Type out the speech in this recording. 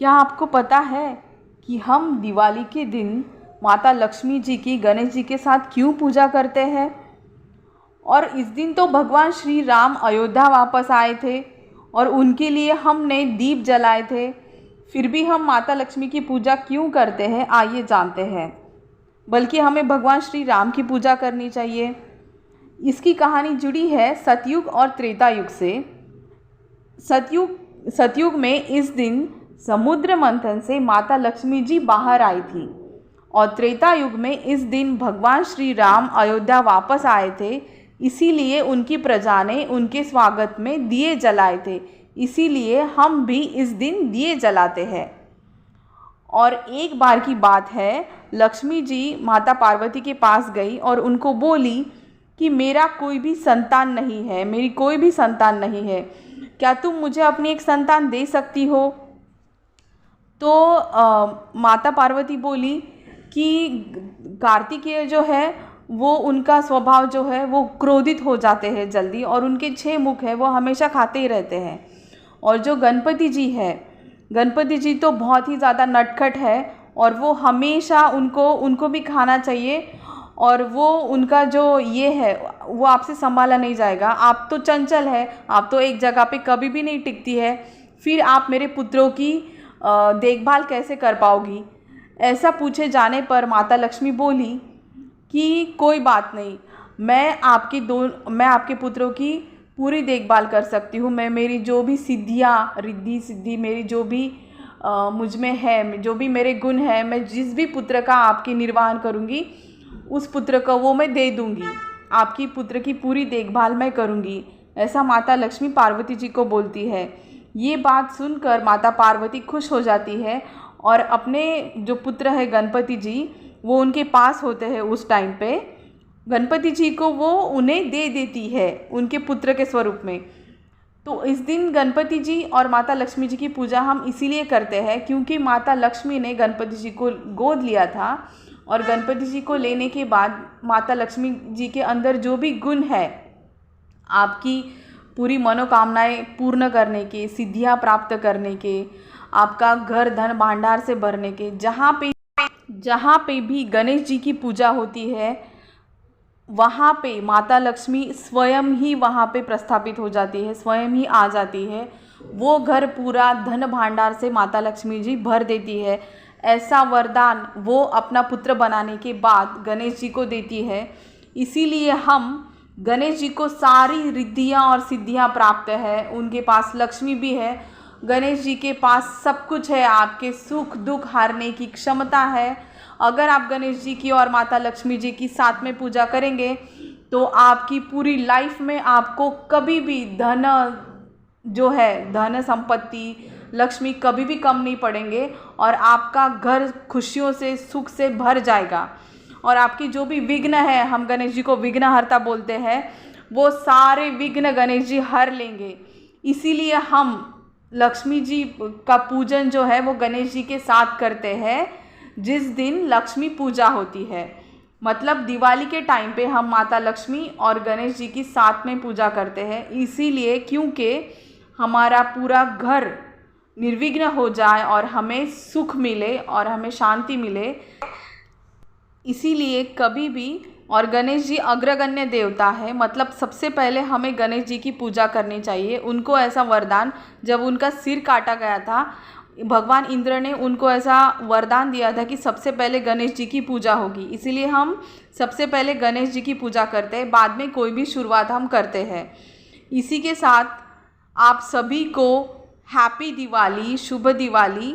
क्या आपको पता है कि हम दिवाली के दिन माता लक्ष्मी जी की गणेश जी के साथ क्यों पूजा करते हैं? और इस दिन तो भगवान श्री राम अयोध्या वापस आए थे और उनके लिए हमने दीप जलाए थे। फिर भी हम माता लक्ष्मी की पूजा क्यों करते हैं, आइए जानते हैं। बल्कि हमें भगवान श्री राम की पूजा करनी चाहिए। इसकी कहानी जुड़ी है सतयुग और त्रेता युग से। सतयुग में इस दिन समुद्र मंथन से माता लक्ष्मी जी बाहर आई थी और त्रेता युग में इस दिन भगवान श्री राम अयोध्या वापस आए थे। इसीलिए उनकी प्रजा ने उनके स्वागत में दिए जलाए थे। इसीलिए हम भी इस दिन दिए जलाते हैं। और एक बार की बात है, लक्ष्मी जी माता पार्वती के पास गई और उनको बोली कि मेरा कोई भी संतान नहीं है, मेरी कोई भी संतान नहीं है, क्या तुम मुझे अपनी एक संतान दे सकती हो? तो माता पार्वती बोली कि कार्तिकेय जो है वो उनका स्वभाव जो है वो क्रोधित हो जाते हैं जल्दी, और उनके 6 मुख है वो हमेशा खाते ही रहते हैं। और जो गणपति जी है, गणपति जी तो बहुत ही ज़्यादा नटखट है और वो हमेशा उनको भी खाना चाहिए, और वो उनका जो ये है वो आपसे संभाला नहीं जाएगा। आप तो चंचल है, आप तो एक जगह पे कभी भी नहीं टिकती है, फिर आप मेरे पुत्रों की देखभाल कैसे कर पाओगी? ऐसा पूछे जाने पर माता लक्ष्मी बोली कि कोई बात नहीं, मैं आपके पुत्रों की पूरी देखभाल कर सकती हूँ। मैं मेरी जो भी सिद्धियाँ रिद्धि सिद्धि मेरी जो भी मुझ में है, जो भी मेरे गुण हैं, मैं जिस भी पुत्र का आपकी निर्वहन करूँगी उस पुत्र को वो मैं दे दूँगी। आपकी पुत्र की पूरी देखभाल मैं करूँगी, ऐसा माता लक्ष्मी पार्वती जी को बोलती है। ये बात सुनकर माता पार्वती खुश हो जाती है और अपने जो पुत्र है गणपति जी, वो उनके पास होते हैं उस टाइम पे, गणपति जी को वो उन्हें दे देती है उनके पुत्र के स्वरूप में। तो इस दिन गणपति जी और माता लक्ष्मी जी की पूजा हम इसीलिए करते हैं क्योंकि माता लक्ष्मी ने गणपति जी को गोद लिया था, और गणपति जी को लेने के बाद माता लक्ष्मी जी के अंदर जो भी गुण है आपकी पूरी मनोकामनाएं पूर्ण करने के, सिद्धियां प्राप्त करने के, आपका घर धन भांडार से भरने के, जहाँ पे भी गणेश जी की पूजा होती है वहाँ पे माता लक्ष्मी स्वयं ही वहाँ पे प्रस्थापित हो जाती है, स्वयं ही आ जाती है। वो घर पूरा धन भांडार से माता लक्ष्मी जी भर देती है। ऐसा वरदान वो अपना पुत्र बनाने के बाद गणेश जी को देती है। इसीलिए हम गणेश जी को सारी रिद्धियाँ और सिद्धियाँ प्राप्त है, उनके पास लक्ष्मी भी है, गणेश जी के पास सब कुछ है, आपके सुख दुख हारने की क्षमता है। अगर आप गणेश जी की और माता लक्ष्मी जी की साथ में पूजा करेंगे तो आपकी पूरी लाइफ में आपको कभी भी धन जो है, धन संपत्ति लक्ष्मी कभी भी कम नहीं पड़ेंगे, और आपका घर खुशियों से सुख से भर जाएगा। और आपकी जो भी विघ्न है, हम गणेश जी को विघ्नहर्ता बोलते हैं, वो सारे विघ्न गणेश जी हर लेंगे। इसीलिए हम लक्ष्मी जी का पूजन जो है वो गणेश जी के साथ करते हैं जिस दिन लक्ष्मी पूजा होती है। मतलब दिवाली के टाइम पे हम माता लक्ष्मी और गणेश जी की साथ में पूजा करते हैं, इसीलिए क्योंकि हमारा पूरा घर निर्विघ्न हो जाए और हमें सुख मिले और हमें शांति मिले। इसीलिए कभी भी, और गणेश जी अग्रगण्य देवता है, मतलब सबसे पहले हमें गणेश जी की पूजा करनी चाहिए। उनको ऐसा वरदान, जब उनका सिर काटा गया था, भगवान इंद्र ने उनको ऐसा वरदान दिया था कि सबसे पहले गणेश जी की पूजा होगी। इसीलिए हम सबसे पहले गणेश जी की पूजा करते हैं, बाद में कोई भी शुरुआत हम करते हैं। इसी के साथ आप सभी को हैप्पी दिवाली, शुभ दिवाली।